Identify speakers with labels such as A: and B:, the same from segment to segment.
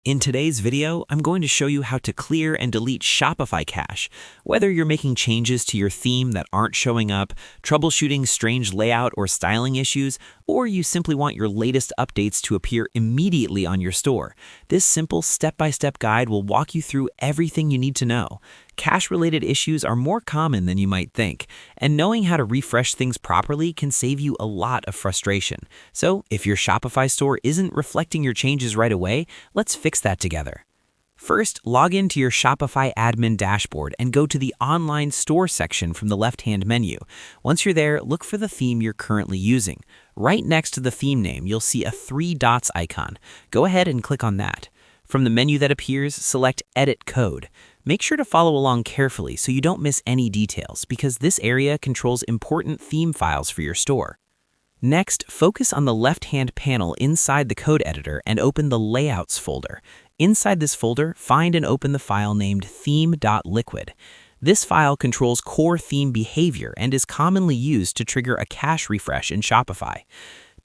A: In today's video, I'm going to show you how to clear and delete Shopify cache. Whether you're making changes to your theme that aren't showing up, troubleshooting strange layout or styling issues, or you simply want your latest updates to appear immediately on your store, this simple step-by-step guide will walk you through everything you need to know. Cache-related issues are more common than you might think, and knowing how to refresh things properly can save you a lot of frustration. So, if your Shopify store isn't reflecting your changes right away, let's fix that together. First, log into your Shopify admin dashboard and go to the Online Store section from the left-hand menu. Once you're there, look for the theme you're currently using. Right next to the theme name, you'll see a 3 dots icon. Go ahead and click on that. From the menu that appears, select Edit Code. Make sure to follow along carefully so you don't miss any details, because this area controls important theme files for your store. Next, focus on the left-hand panel inside the code editor and open the Layouts folder. Inside this folder, find and open the file named theme.liquid. This file controls core theme behavior and is commonly used to trigger a cache refresh in Shopify.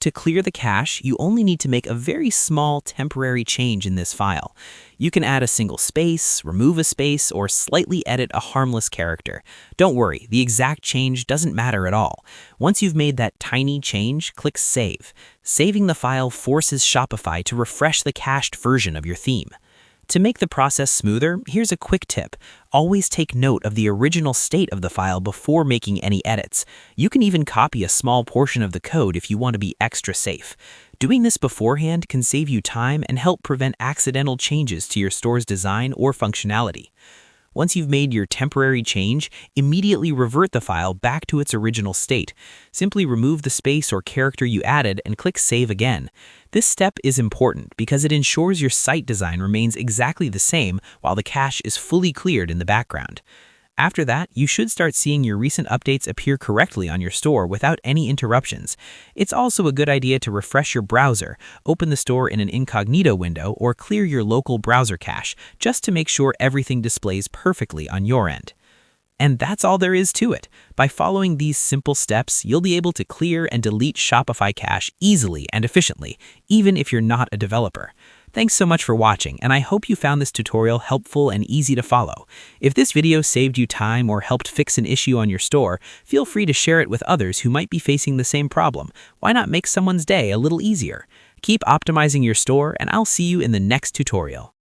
A: To clear the cache, you only need to make a very small temporary change in this file. You can add a single space, remove a space, or slightly edit a harmless character. Don't worry, the exact change doesn't matter at all. Once you've made that tiny change, click Save. Saving the file forces Shopify to refresh the cached version of your theme. To make the process smoother, here's a quick tip. Always take note of the original state of the file before making any edits. You can even copy a small portion of the code if you want to be extra safe. Doing this beforehand can save you time and help prevent accidental changes to your store's design or functionality. Once you've made your temporary change, immediately revert the file back to its original state. Simply remove the space or character you added and click Save again. This step is important because it ensures your site design remains exactly the same while the cache is fully cleared in the background. After that, you should start seeing your recent updates appear correctly on your store without any interruptions. It's also a good idea to refresh your browser, open the store in an incognito window, or clear your local browser cache, just to make sure everything displays perfectly on your end. And that's all there is to it. By following these simple steps, you'll be able to clear and delete Shopify cache easily and efficiently, even if you're not a developer. Thanks so much for watching, and I hope you found this tutorial helpful and easy to follow. If this video saved you time or helped fix an issue on your store, feel free to share it with others who might be facing the same problem. Why not make someone's day a little easier? Keep optimizing your store, and I'll see you in the next tutorial.